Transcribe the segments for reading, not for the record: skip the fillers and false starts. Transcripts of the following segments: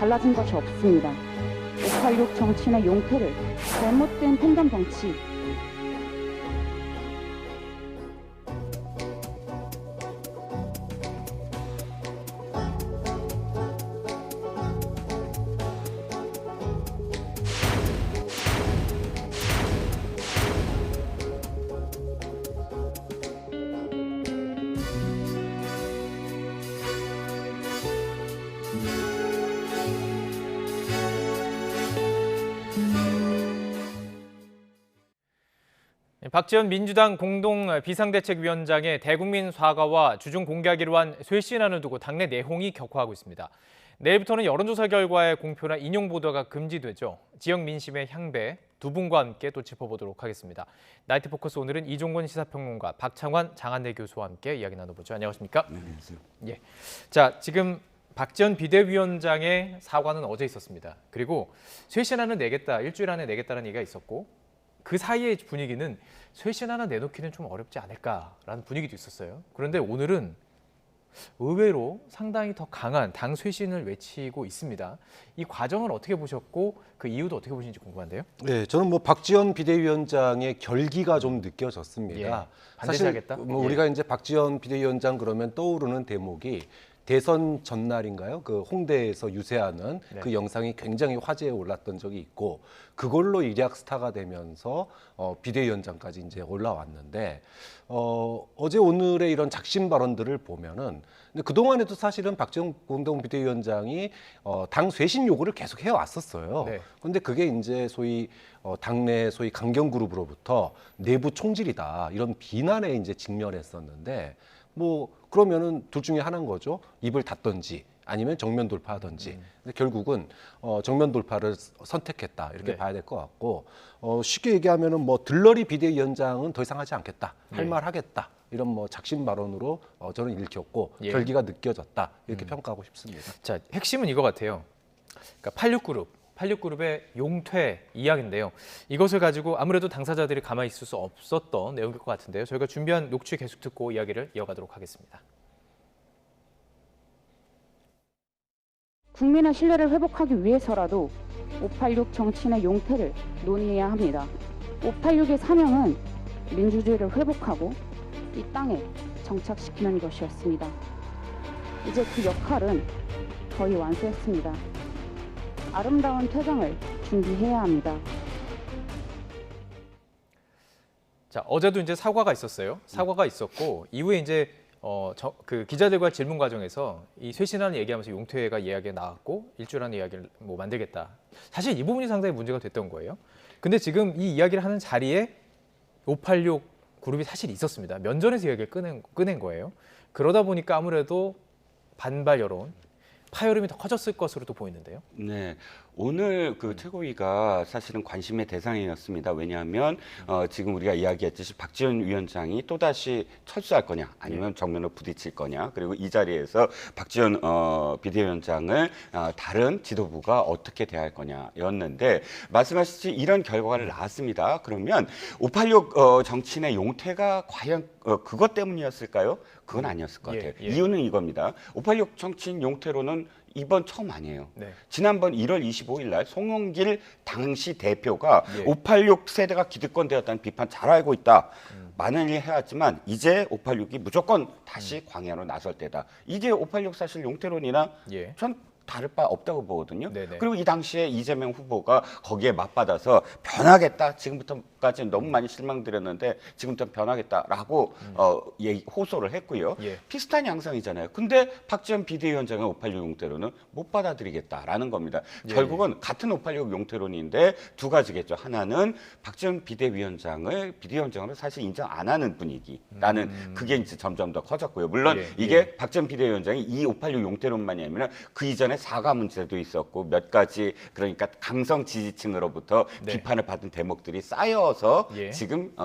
달라진 것이 없습니다. 586 정치인의 용태를 잘못된 팬덤 정치, 박지원 민주당 공동 비상대책위원장의 대국민 사과와 주중 공개하기로 한 쇄신안을 두고 당내 내홍이 격화하고 있습니다. 내일부터는 여론조사 결과의 공표나 인용 보도가 금지되죠. 지역 민심의 향배 두 분과 함께 또 짚어보도록 하겠습니다. 나이트 포커스 오늘은 이종건 시사평론가, 박창환 장한대 교수와 함께 이야기 나눠보죠. 안녕하십니까? 네, 안녕하세요. 예. 자, 지금 박지원 비대위원장의 사과는 어제 있었습니다. 그리고 쇄신안을 내겠다, 일주일 안에 내겠다는 얘기가 있었고, 그 사이의 분위기는 쇄신 하나 내놓기는 좀 어렵지 않을까라는 분위기도 있었어요. 그런데 오늘은 의외로 상당히 더 강한 당 쇄신을 외치고 있습니다. 이 과정을 어떻게 보셨고 그 이유도 어떻게 보시는지 궁금한데요. 네, 저는 뭐 박지원 비대위원장의 결기가 좀 느껴졌습니다. 예, 반드시 사실 하겠다? 뭐 예. 우리가 이제 박지원 비대위원장 그러면 떠오르는 대목이 대선 전날인가요? 그 홍대에서 유세하는 네. 그 영상이 굉장히 화제에 올랐던 적이 있고 그걸로 일약 스타가 되면서 비대위원장까지 이제 올라왔는데 어제 오늘의 이런 작심 발언들을 보면은 근데 그 동안에도 사실은 박지원 공동 비대위원장이 당 쇄신 요구를 계속 해왔었어요. 네. 그런데 그게 이제 소위 당내 소위 강경 그룹으로부터 내부 총질이다 이런 비난에 이제 직면했었는데 뭐 그러면은 둘 중에 하나인 거죠. 입을 닫든지 아니면 정면 돌파하든지. 근데 결국은 정면 돌파를 선택했다 이렇게 네. 봐야 될 것 같고 쉽게 얘기하면은 뭐 들러리 비대위원장은 더 이상 하지 않겠다, 할 말 하겠다 이런 뭐 작심 발언으로 저는 읽혔고 예. 결기가 느껴졌다 이렇게 평가하고 싶습니다. 자, 핵심은 이거 같아요. 그러니까 86그룹의 용퇴 이야기인데요. 이것을 가지고 아무래도 당사자들이 가만히 있을 수 없었던 내용일 것 같은데요. 저희가 준비한 녹취 계속 듣고 이야기를 이어가도록 하겠습니다. 국민의 신뢰를 회복하기 위해서라도 586 정치인의 용태를 논의해야 합니다. 586의 사명은 민주주의를 회복하고 이 땅에 정착시키는 것이었습니다. 이제 그 역할은 거의 완수했습니다. 아름다운 퇴장을 준비해야 합니다. 자, 어제도 이제 사과가 있었어요. 사과가 있었고 이후에 이제 그 기자들과 질문 과정에서 이 쇄신안을 얘기하면서 용퇴가 이야기가 나왔고 일주일 안에 이야기를 뭐 만들겠다. 사실 이 부분이 상당히 문제가 됐던 거예요. 근데 지금 이 이야기를 하는 자리에 586 그룹이 사실 있었습니다. 면전에서 이야기를 꺼낸 거예요. 그러다 보니까 아무래도 반발 여론, 파열음이 더 커졌을 것으로도 보이는데요. 네, 오늘 그 최고위가 사실은 관심의 대상이었습니다. 왜냐하면 지금 우리가 이야기했듯이 박지원 위원장이 또다시 철수할 거냐 아니면 정면으로 부딪힐 거냐 그리고 이 자리에서 박지원 비대위원장을 다른 지도부가 어떻게 대할 거냐였는데 말씀하셨듯이 이런 결과를 낳았습니다. 그러면 586 정치인의 용퇴가 과연 그것 때문이었을까요? 그건 아니었을 것 같아요. 예. 이유는 이겁니다. 586 정치인 용퇴로는 이번 처음 아니에요. 네. 지난번 1월 25일 날 송영길 당시 대표가 예. 586 세대가 기득권되었다는 비판 잘 알고 있다. 많은 일 해왔지만 이제 586이 무조건 다시 광야로 나설 때다. 이게 586 사실 용태론이나 예. 전 다를 바 없다고 보거든요. 네네. 그리고 이 당시에 이재명 후보가 거기에 맞받아서 변하겠다. 지금부터까지는 너무 많이 실망드렸는데 지금부터 변하겠다라고 호소를 했고요. 예. 비슷한 양상이잖아요. 근데 박지원 비대위원장의 586 용태론은 못 받아들이겠다라는 겁니다. 예. 결국은 같은 586 용태론인데 두 가지겠죠. 하나는 박지원 비대위원장으로 사실 인정 안 하는 분위기라는 그게 이제 점점 더 커졌고요. 물론 예. 이게 예. 박지원 비대위원장이 이 586 용태론만이 아니라 그 이전에 사과 문제도 있었고 몇 가지 그러니까 강성 지지층으로부터 네. 비판을 받은 대목들이 쌓여서 예. 지금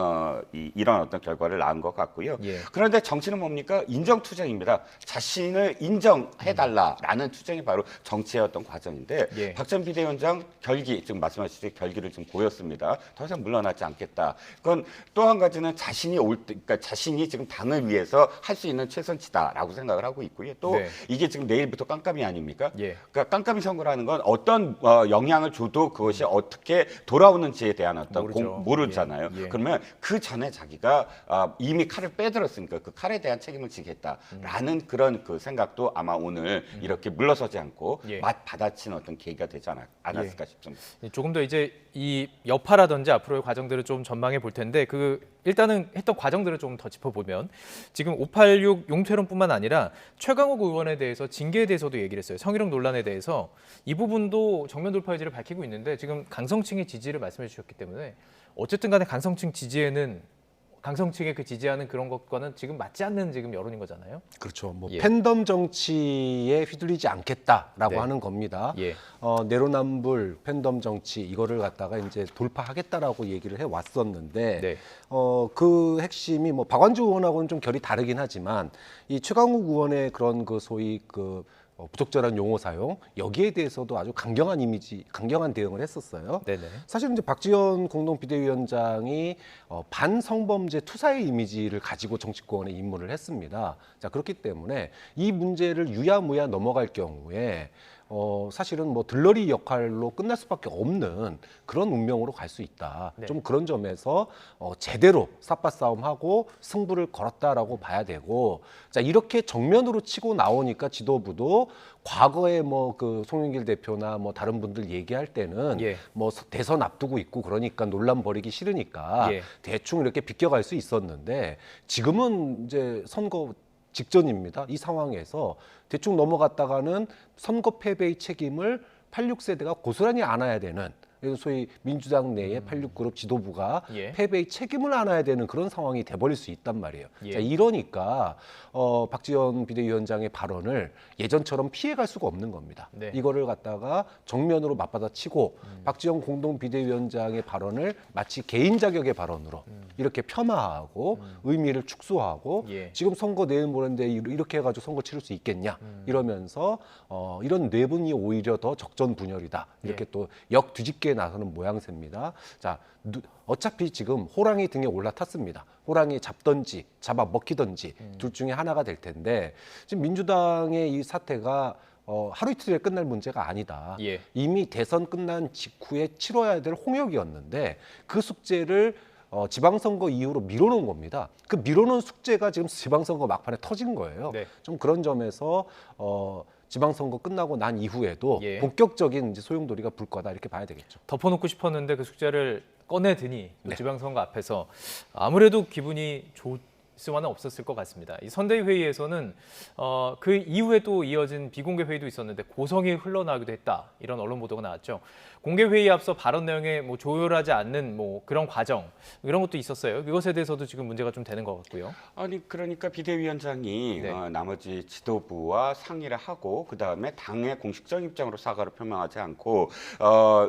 이런 어떤 결과를 낳은 것 같고요. 예. 그런데 정치는 뭡니까? 인정투쟁입니다. 자신을 인정해달라라는 투쟁이 바로 정치의 어떤 과정인데 예. 박지원 비대위원장 결기 지금 말씀하셨듯이 결기를 좀 보였습니다. 더 이상 물러나지 않겠다. 그건 또 한 가지는 그러니까 자신이 지금 당을 위해서 할 수 있는 최선치다라고 생각을 하고 있고요. 또 네. 이게 지금 내일부터 깜깜이 아닙니까? 예. 그러니까 깜깜이 선거라는 건 어떤 영향을 줘도 그것이 어떻게 돌아오는지에 대한 어떤 모르죠. 모르잖아요. 예. 그러면 그 전에 자기가 이미 칼을 빼들었으니까 그 칼에 대한 책임을 지겠다라는 그런 그 생각도 아마 오늘 이렇게 물러서지 않고 예. 받아친 어떤 계기가 되지 않았을까 싶습니다. 조금 더 이제 이 여파라든지 앞으로의 과정들을 좀 전망해 볼 텐데 일단은 했던 과정들을 좀 더 짚어보면 지금 586 용퇴론뿐만 아니라 최강욱 의원에 대해서 징계에 대해서도 얘기를 했어요. 성희롱 논란에 대해서 이 부분도 정면 돌파 의지를 밝히고 있는데 지금 강성층의 지지를 말씀해 주셨기 때문에 어쨌든 간에 강성층 지지에는 강성층의 그 지지하는 그런 것과는 지금 맞지 않는 지금 여론인 거잖아요. 그렇죠. 뭐 예. 팬덤 정치에 휘둘리지 않겠다라고 네. 하는 겁니다. 예. 내로남불 팬덤 정치 이거를 갖다가 이제 돌파하겠다라고 얘기를 해 왔었는데 네. 그 핵심이 뭐 박완주 의원하고는 좀 결이 다르긴 하지만 이 최강욱 의원의 그런 그 소위 부적절한 용어 사용 여기에 대해서도 아주 강경한 대응을 했었어요. 네네. 사실 이제 박지원 공동 비대위원장이 반성범죄 투사의 이미지를 가지고 정치권에 입문을 했습니다. 자, 그렇기 때문에 이 문제를 유야무야 넘어갈 경우에 사실은 뭐 들러리 역할로 끝날 수밖에 없는 그런 운명으로 갈 수 있다. 네. 좀 그런 점에서 제대로 삿바 싸움하고 승부를 걸었다라고 봐야 되고, 자 이렇게 정면으로 치고 나오니까 지도부도 과거에 뭐 그 송영길 대표나 뭐 다른 분들 얘기할 때는 예. 뭐 대선 앞두고 있고 그러니까 논란 벌이기 싫으니까 예. 대충 이렇게 비껴갈 수 있었는데 지금은 이제 선거 직전입니다. 이 상황에서 대충 넘어갔다가는 선거 패배의 책임을 86세대가 고스란히 안아야 되는, 그래서 소위 민주당 내의 86그룹 지도부가 예. 패배의 책임을 안아야 되는 그런 상황이 돼버릴 수 있단 말이에요. 예. 자, 이러니까 박지원 비대위원장의 발언을 예전처럼 피해갈 수가 없는 겁니다. 네. 이거를 갖다가 정면으로 맞받아치고 박지원 공동 비대위원장의 발언을 마치 개인 자격의 발언으로 이렇게 폄하하고 의미를 축소하고 예. 지금 선거 내일 모레인데 이렇게 해가지고 선거 치를 수 있겠냐 이러면서 이런 내분이 오히려 더 적전분열이다 이렇게 예. 또 역 뒤집게 나서는 모양새입니다. 자, 어차피 지금 호랑이 등에 올라탔습니다. 호랑이 잡든지 잡아 먹히든지 둘 중에 하나가 될 텐데 지금 민주당의 이 사태가 하루 이틀에 끝날 문제가 아니다. 예. 이미 대선 끝난 직후에 치러야 될 홍역이었는데 그 숙제를 지방선거 이후로 미뤄놓은 겁니다. 그 미뤄놓은 숙제가 지금 지방선거 막판에 터진 거예요. 네. 좀 그런 점에서 지방선거 끝나고 난 이후에도 예. 본격적인 이제 소용돌이가 불 거다 이렇게 봐야 되겠죠. 덮어놓고 싶었는데 그 숙제를 꺼내드니 네. 지방선거 앞에서 아무래도 기분이 좋을 수만은 없었을 것 같습니다. 이 선대위 회의에서는 그 이후에 또 이어진 비공개 회의도 있었는데 고성이 흘러나오기도 했다 이런 언론 보도가 나왔죠. 공개 회의에 앞서 발언 내용에 뭐 조율하지 않는 뭐 그런 과정 이런 것도 있었어요. 이것에 대해서도 지금 문제가 좀 되는 것 같고요. 아니 그러니까 비대위원장이 네. 나머지 지도부와 상의를 하고 그 다음에 당의 공식적 입장으로 사과를 표명하지 않고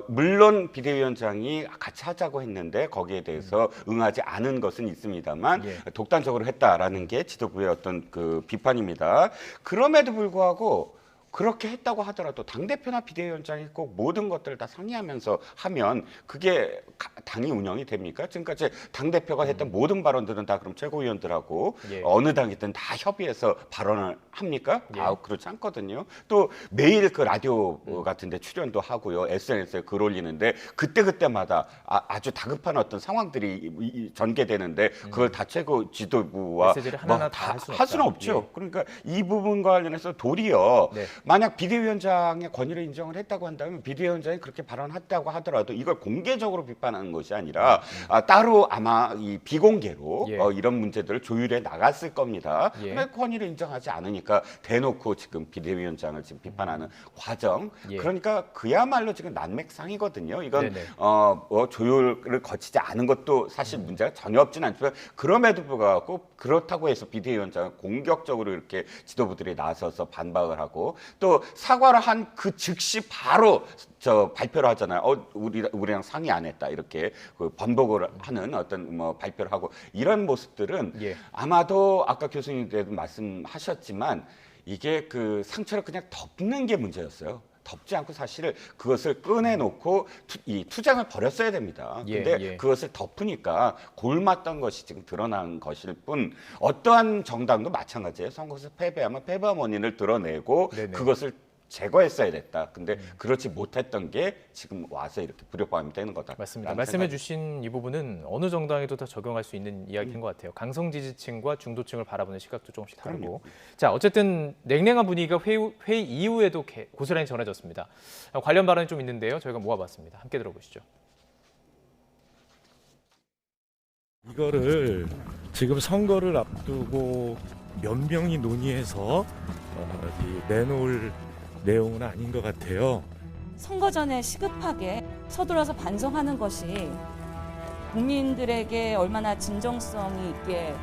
물론 비대위원장이 같이 하자고 했는데 거기에 대해서 응하지 않은 것은 있습니다만 예. 독단적으로 했다라는 게 지도부의 어떤 그 비판입니다. 그럼에도 불구하고 그렇게 했다고 하더라도 당대표나 비대위원장이 꼭 모든 것들을 다 상의하면서 하면 그게 당이 운영이 됩니까? 지금까지 당대표가 했던 모든 발언들은 다 그럼 최고위원들하고 예. 어느 당이든 다 협의해서 발언을 합니까? 예. 그렇지 않거든요. 또 매일 그 라디오 같은 데 출연도 하고요. SNS에 글 올리는데 그때그때마다 아주 다급한 어떤 상황들이 전개되는데 그걸 다 최고 지도부와 메시지를 하나하나 다 할 수는 없다. 없죠. 예. 그러니까 이 부분과 관련해서 도리어 네. 만약 비대위원장의 권위를 인정을 했다고 한다면 비대위원장이 그렇게 발언했다고 하더라도 이걸 공개적으로 비판하는 것이 아니라 따로 아마 이 비공개로 예. 이런 문제들을 조율해 나갔을 겁니다. 예. 근데 권위를 인정하지 않으니까 대놓고 지금 비대위원장을 지금 비판하는 과정. 예. 그러니까 그야말로 지금 난맥상이거든요. 이건 네네. 조율을 거치지 않은 것도 사실 문제가 전혀 없지는 않지만 그럼에도 불구하고 그렇다고 해서 비대위원장은 공격적으로 이렇게 지도부들이 나서서 반박을 하고 또 사과를 한 그 즉시 바로 발표를 하잖아요. 우리랑 상의 안 했다 이렇게 그 번복을 하는 어떤 뭐 발표를 하고 이런 모습들은 예. 아마도 아까 교수님께도 말씀하셨지만 이게 그 상처를 그냥 덮는 게 문제였어요. 덮지 않고 사실 그것을 꺼내놓고 투쟁을 벌였어야 됩니다. 예, 근데 예. 그것을 덮으니까 골맞던 것이 지금 드러난 것일 뿐 어떠한 정당도 마찬가지예요. 선거에서 패배하면 패배한 원인을 드러내고 네네. 그것을 제거했어야 됐다. 근데 그렇지 못했던 게 지금 와서 이렇게 불협화음이 되는 거다. 맞습니다. 말씀해주신 이 부분은 어느 정당에도 다 적용할 수 있는 이야기인 것 같아요. 강성 지지층과 중도층을 바라보는 시각도 조금씩 다르고. 그럼요. 자, 어쨌든 냉랭한 분위기가 회의 이후에도 고스란히 전해졌습니다. 관련 발언이 좀 있는데요. 저희가 모아봤습니다. 함께 들어보시죠. 이거를 지금 선거를 앞두고 몇 명이 논의해서 내놓을 내용은 아닌 것 같아요. 선거 전에 시급하게 서둘러서 반성하는 것이 국민들에게 얼마나 진정성이 있게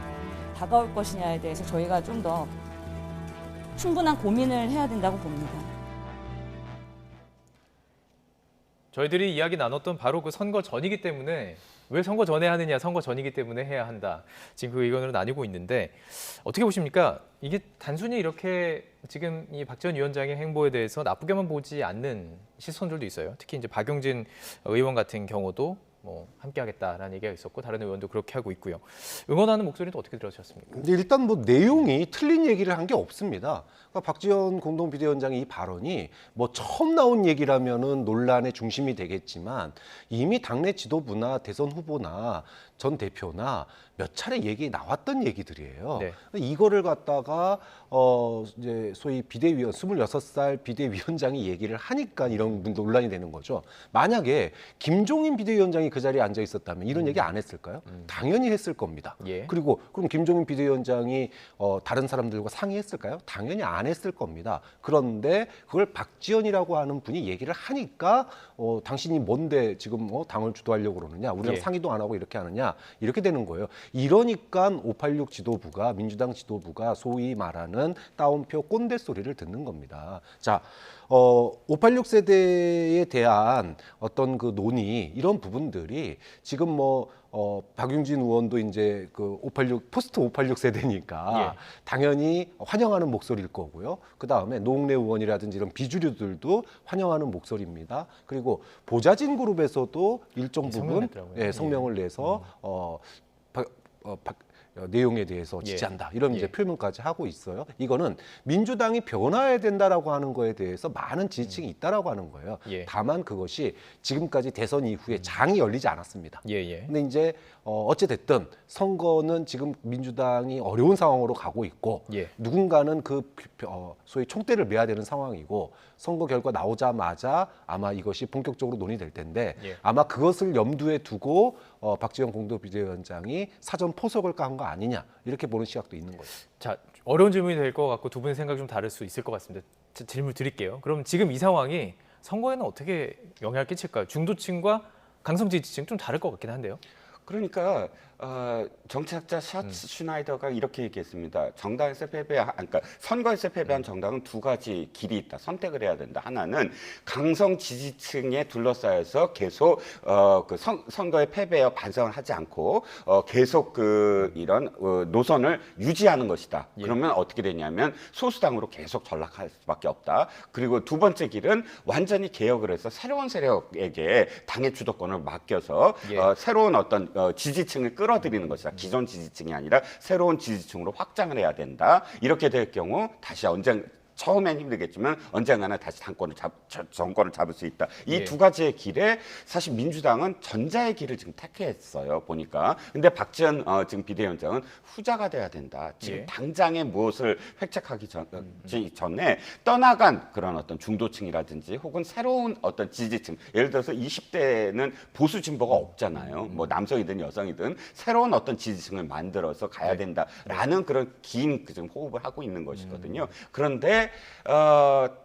다가올 것이냐에 대해서 저희가 좀 더 충분한 고민을 해야 된다고 봅니다. 저희들이 이야기 나눴던 바로 그 선거 전이기 때문에 왜 선거 전에 하느냐, 선거 전이기 때문에 해야 한다. 지금 그 의견으로 나뉘고 있는데 어떻게 보십니까? 이게 단순히 이렇게 지금 이 박지원 위원장의 행보에 대해서 나쁘게만 보지 않는 시선들도 있어요. 특히 이제 박용진 의원 같은 경우도 뭐 함께하겠다라는 얘기가 있었고 다른 의원도 그렇게 하고 있고요. 응원하는 목소리도 어떻게 들으셨습니까? 근데 일단 뭐 내용이 틀린 얘기를 한 게 없습니다. 그러니까 박지원 공동 비대위원장의 이 발언이 뭐 처음 나온 얘기라면은 논란의 중심이 되겠지만 이미 당내 지도부나 대선 후보나 전 대표나 몇 차례 얘기 나왔던 얘기들이에요. 네. 이거를 갖다가 이제 소위 비대위원 26살 비대위원장이 얘기를 하니까 이런 논란이 되는 거죠. 만약에 김종인 비대위원장이 그 자리에 앉아 있었다면 이런 얘기 안 했을까요? 당연히 했을 겁니다. 예. 그리고 그럼 김종인 비대위원장이 다른 사람들과 상의했을까요? 당연히 안 했을 겁니다. 그런데 그걸 박지원이라고 하는 분이 얘기를 하니까 당신이 뭔데 지금 당을 주도하려고 그러느냐? 우리랑 예. 상의도 안 하고 이렇게 하느냐? 이렇게 되는 거예요. 이러니까 586 지도부가 민주당 지도부가 소위 말하는 따옴표 꼰대 소리를 듣는 겁니다. 자, 586 세대에 대한 어떤 그 논의 이런 부분들이 지금 뭐 박용진 의원도 이제 그 586 포스트 586 세대니까 예. 당연히 환영하는 목소리일 거고요. 그 다음에 노웅래 의원이라든지 이런 비주류들도 환영하는 목소리입니다. 그리고 보좌진 그룹에서도 일정 성명을 부분 냈더라고요. 성명을 내서 내용에 대해서 예. 지지한다 이런 이제 예. 표명까지 하고 있어요. 이거는 민주당이 변화해야 된다라고 하는 거에 대해서 많은 지지층이 있다라고 하는 거예요. 예. 다만 그것이 지금까지 대선 이후에 장이 열리지 않았습니다. 예. 근데 이제 어찌 됐든 선거는 지금 민주당이 어려운 상황으로 가고 있고 예. 누군가는 그 소위 총대를 메야 되는 상황이고 선거 결과 나오자마자 아마 이것이 본격적으로 논의될 텐데 예. 아마 그것을 염두에 두고 박지원 공동비대위원장이 사전 포석을 깐 거 아니냐 이렇게 보는 시각도 있는 거죠. 자, 어려운 질문이 될 것 같고 두 분의 생각이 좀 다를 수 있을 것 같습니다. 질문 드릴게요. 그럼 지금 이 상황이 선거에는 어떻게 영향을 끼칠까요? 중도층과 강성 지지층 좀 다를 것 같긴 한데요. 그러니까 정치학자 슈나이더가 이렇게 얘기했습니다. 정당에서 그러니까 선거에서 패배한 정당은 두 가지 길이 있다. 선택을 해야 된다. 하나는 강성 지지층에 둘러싸여서 계속 그 선거의 패배에 반성을 하지 않고 계속 그 이런 노선을 유지하는 것이다. 예. 그러면 어떻게 되냐면 소수당으로 계속 전락할 수밖에 없다. 그리고 두 번째 길은 완전히 개혁을 해서 새로운 세력에게 당의 주도권을 맡겨서 예. 새로운 어떤 지지층을 끌어들이는 것이다. 기존 지지층이 아니라 새로운 지지층으로 확장을 해야 된다. 이렇게 될 경우 다시 처음엔 힘들겠지만 언젠가는 다시 정권을 잡을 수 있다. 이 예. 두 가지의 길에 사실 민주당은 전자의 길을 지금 택했어요. 보니까. 근데 박지원 지금 비대위원장은 후자가 돼야 된다. 지금 예. 당장에 무엇을 획책하기 전에 떠나간 그런 어떤 중도층이라든지 혹은 새로운 어떤 지지층. 예를 들어서 20대는 보수 진보가 없잖아요. 뭐 남성이든 여성이든 새로운 어떤 지지층을 만들어서 가야 된다라는 그런 긴 지금 호흡을 하고 있는 것이거든요. 그런데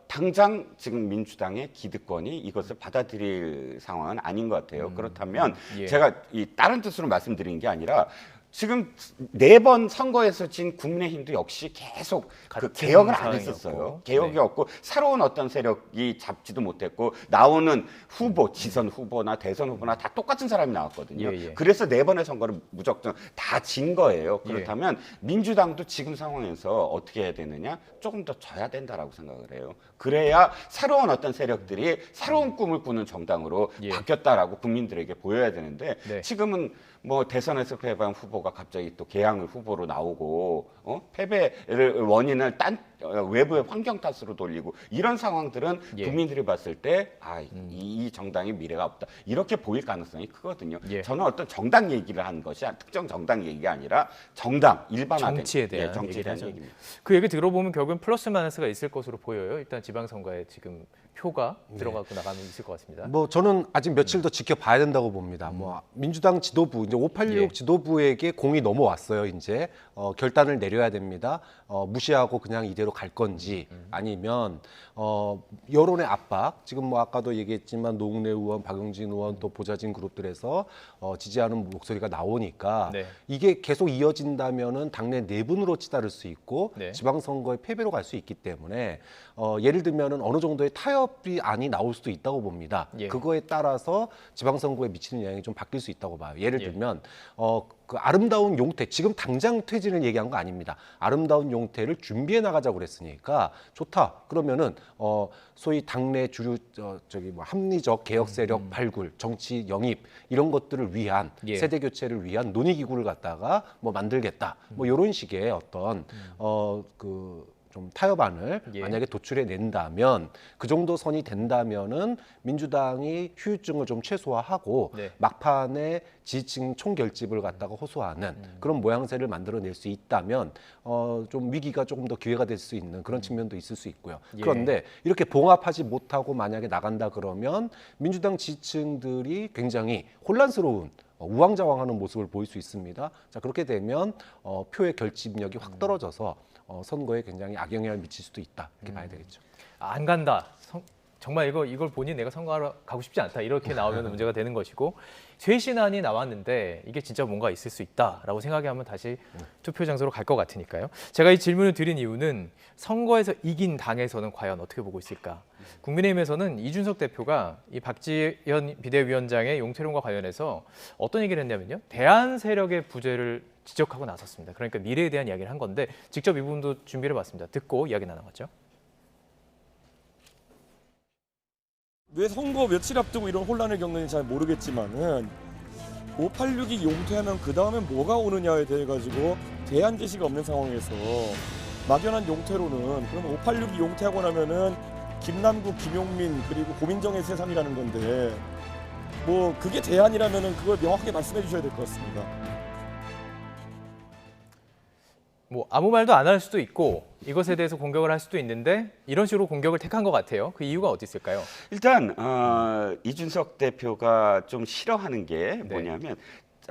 당장 지금 민주당의 기득권이 이것을 받아들일 상황은 아닌 것 같아요. 그렇다면 예. 제가 다른 뜻으로 말씀드리는 게 아니라 지금 4번 선거에서 진 국민의힘도 역시 계속 그 같은 개혁을 안 상황이었고. 했었어요. 개혁이 네. 없고 새로운 어떤 세력이 잡지도 못했고 나오는 후보, 지선 후보나 대선 후보나 다 똑같은 사람이 나왔거든요. 예. 그래서 4번의 선거를 무조건 다 진 거예요. 그렇다면 민주당도 지금 상황에서 어떻게 해야 되느냐? 조금 더 져야 된다라고 생각을 해요. 그래야 새로운 어떤 세력들이 새로운 꿈을 꾸는 정당으로 예. 바뀌었다라고 국민들에게 보여야 되는데 네. 지금은 뭐 대선에서 패배한 후보가 갑자기 또 개항을 후보로 나오고 패배를 원인을 외부의 환경 탓으로 돌리고 이런 상황들은 예. 국민들이 봤을 때 이 정당의 미래가 없다 이렇게 보일 가능성이 크거든요. 예. 저는 어떤 정당 얘기를 한 것이 특정 정당 얘기가 아니라 정당 일반화된 정치에 대한 정치에 얘기를 대한 하죠. 얘기입니다. 그 얘기 들어보면 결국엔 플러스 마이너스가 있을 것으로 보여요. 일단 지방선거에 지금 표가 들어가고 나가면 있을 것 같습니다. 뭐 저는 아직 며칠 더 지켜봐야 된다고 봅니다. 뭐 민주당 지도부 이제 586 예. 지도부에게 공이 넘어왔어요. 이제 결단을 내려야 됩니다. 무시하고 그냥 이대로 갈 건지 아니면 여론의 압박 지금 뭐 아까도 얘기했지만 노웅래 의원, 박용진 의원 또 보좌진 그룹들에서 지지하는 목소리가 나오니까 네. 이게 계속 이어진다면은 당내 내분으로 치달을 수 있고 네. 지방선거의 패배로 갈 수 있기 때문에 예를 들면은 어느 정도의 타협이 안이 나올 수도 있다고 봅니다. 예. 그거에 따라서 지방선거에 미치는 영향이 좀 바뀔 수 있다고 봐요. 예를 예. 들면 그 아름다운 용태 지금 당장 퇴진을 얘기한 거 아닙니다. 아름다운 용태를 준비해 나가자고 그랬으니까 좋다. 그러면은 소위 당내 주류 뭐 합리적 개혁 세력 발굴, 정치 영입 이런 것들을 위한 예. 세대 교체를 위한 논의 기구를 갖다가 뭐 만들겠다. 뭐 이런 식의 어떤 좀 타협안을 예. 만약에 도출해 낸다면 그 정도 선이 된다면은 민주당이 휴유증을 좀 최소화하고 네. 막판에 지지층 총결집을 갖다가 호소하는 그런 모양새를 만들어낼 수 있다면 좀 위기가 조금 더 기회가 될 수 있는 그런 측면도 있을 수 있고요. 예. 그런데 이렇게 봉합하지 못하고 만약에 나간다 그러면 민주당 지지층들이 굉장히 혼란스러운 우왕좌왕하는 모습을 보일 수 있습니다. 자 그렇게 되면 표의 결집력이 확 떨어져서 선거에 굉장히 악영향을 미칠 수도 있다 이렇게 봐야 되겠죠. 안 간다. 정말 이걸 보니 내가 선거하러 가고 싶지 않다. 이렇게 나오면 문제가 되는 것이고 쇄신안이 나왔는데 이게 진짜 뭔가 있을 수 있다라고 생각하면 다시 투표 장소로 갈 것 같으니까요. 제가 이 질문을 드린 이유는 선거에서 이긴 당에서는 과연 어떻게 보고 있을까? 국민의힘에서는 이준석 대표가 이 박지원 비대위원장의 용태론과 관련해서 어떤 얘기를 했냐면요. 대안 세력의 부재를 지적하고 나섰습니다. 그러니까 미래에 대한 이야기를 한 건데 직접 이 부분도 준비를 해봤습니다. 듣고 이야기 나눠봤죠. 왜 선거 며칠 앞두고 이런 혼란을 겪는지 잘 모르겠지만은 586이 용퇴하면 그 다음에 뭐가 오느냐에 대해 가지고 대안 제시가 없는 상황에서 막연한 용퇴로는 그럼 586이 용퇴하고 나면은 김남국, 김용민 그리고 고민정의 세상이라는 건데 뭐 그게 대안이라면은 그걸 명확하게 말씀해 주셔야 될 것 같습니다. 뭐 아무 말도 안 할 수도 있고 이것에 대해서 공격을 할 수도 있는데 이런 식으로 공격을 택한 것 같아요. 그 이유가 어디 있을까요? 일단 이준석 대표가 좀 싫어하는 게 뭐냐면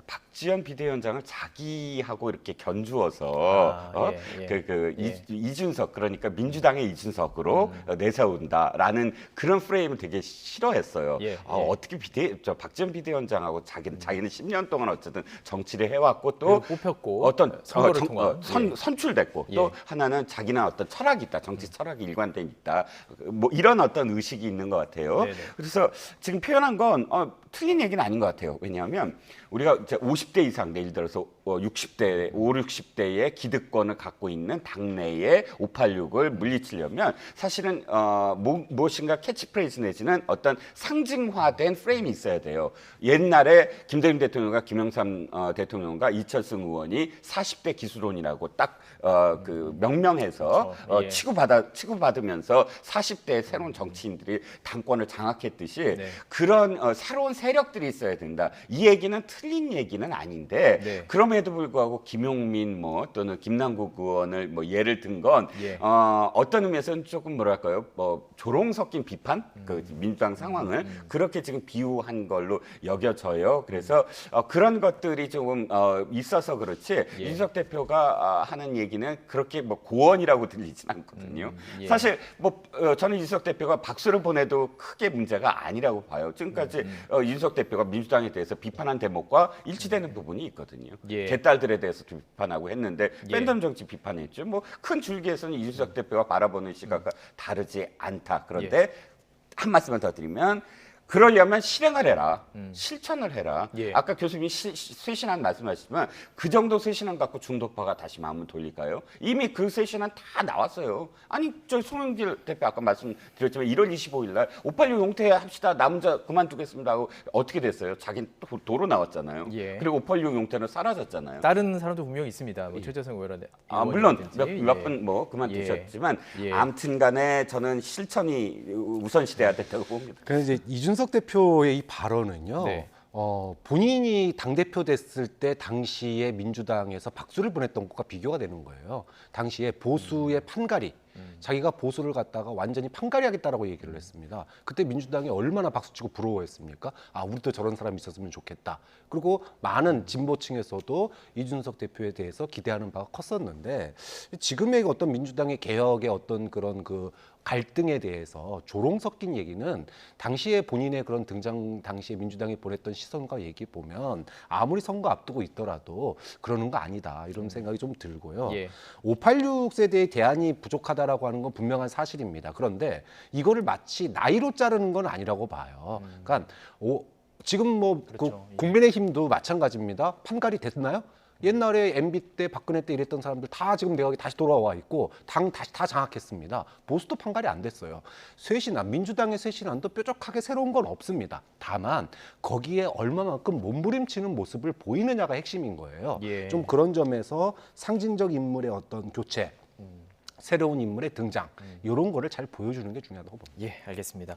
박지원 비대위원장을 자기하고 이렇게 견주어서 이준석 그러니까 민주당의 이준석으로 내세운다라는 그런 프레임을 되게 싫어했어요. 어떻게 박지원 비대위원장하고 자기는 10년 동안 어쨌든 정치를 해왔고 또 뽑혔고 어떤 선거를 통한 선출됐고 또 하나는 자기는 어떤 철학이 있다, 정치 철학이 일관돼 있다, 뭐 이런 어떤 의식이 있는 것 같아요. 네네. 그래서 지금 표현한 건 틀린 얘기는 아닌 것 같아요. 왜냐하면 우리가 이제 50대 이상, 예를 들어서 60대, 60대의 기득권을 갖고 있는 당내의 586을 물리치려면 사실은 무엇인가 캐치프레이즈 내지는 어떤 상징화된 프레임이 있어야 돼요. 옛날에 김대중 대통령과 김영삼 대통령과 이철승 의원이 40대 기수론이라고 딱 그 명명해서 치고받으면서 40대 새로운 정치인들이 당권을 장악했듯이 그런 새로운 세력들이 있어야 된다. 이 얘기는 틀린 얘기는 아닌데 그럼에도 불구하고 김용민 또는 김남국 의원을 예를 든 건 어떤 의미에서는 조금 뭐랄까요, 조롱 섞인 비판, 그 민주당 상황을 그렇게 지금 비유한 걸로 여겨져요. 그래서 그런 것들이 조금 있어서 그렇지 이준석 대표가 하는 얘기는 그렇게 고언이라고 들리진 않거든요. 사실 저는 이준석 대표가 박수를 보내도 크게 문제가 아니라고 봐요. 지금까지 이준석 대표가 민주당에 대해서 비판한 대목과 일치되는 부분이 있거든요. 개딸들에 대해서도 비판하고 했는데 팬덤 정치 비판했죠. 큰 줄기에서는 이준석 대표가 바라보는 시각과 다르지 않다. 그런데 한 말씀만 더 드리면 그러려면 실행을 해라. 실천을 해라. 예. 아까 교수님이 쇄신안 말씀하셨지만 그 정도 쇄신안 갖고 중도파가 다시 마음을 돌릴까요? 이미 그 쇄신안 다 나왔어요. 아니 저 송영길 대표 아까 말씀드렸지만 1월 25일 날 586 용퇴 합시다. 나 혼자 그만두겠습니다 하고 어떻게 됐어요? 자기는 도로 나왔잖아요. 예. 그리고 586 용퇴는 사라졌잖아요. 다른 사람도 분명히 있습니다. 뭐 최재성 의원 물론 의원이라든지. 몇 분 뭐 그만두셨지만 예. 아무튼간에 저는 실천이 우선시돼야 된다고 봅니다. 그래서 이제 이준석 대표의 이 발언은요. 네. 본인이 당대표 됐을 때 당시에 민주당에서 박수를 보냈던 것과 비교가 되는 거예요. 당시에 보수의 판가리, 자기가 보수를 갖다가 완전히 판가리 하겠다라고 얘기를 했습니다. 그때 민주당이 얼마나 박수치고 부러워했습니까? 아, 우리도 저런 사람이 있었으면 좋겠다. 그리고 많은 진보층에서도 이준석 대표에 대해서 기대하는 바가 컸었는데 지금의 어떤 민주당의 개혁의 어떤 그런 그 갈등에 대해서 조롱 섞인 얘기는 당시에 본인의 그런 등장 당시에 민주당이 보냈던 시선과 얘기 보면 아무리 선거 앞두고 있더라도 그러는 거 아니다 이런 생각이 좀 들고요. 예. 586 세대의 대안이 부족하다라고 하는 건 분명한 사실입니다. 그런데 이거를 마치 나이로 자르는 건 아니라고 봐요. 그러니까 지금 뭐 그렇죠. 그 국민의힘도 마찬가지입니다. 판가리 됐나요? 옛날에 MB 때 박근혜 때 이랬던 사람들 다 지금 내각에 다시 돌아와 있고 당 다시 다 장악했습니다. 보수도 판가리 안 됐어요. 쇄신안, 민주당의 쇄신안도 뾰족하게 새로운 건 없습니다. 다만 거기에 얼마만큼 몸부림치는 모습을 보이느냐가 핵심인 거예요. 예. 좀 그런 점에서 상징적 인물의 어떤 교체, 새로운 인물의 등장 이런 거를 잘 보여주는 게 중요하다고 봅니다. 예, 알겠습니다.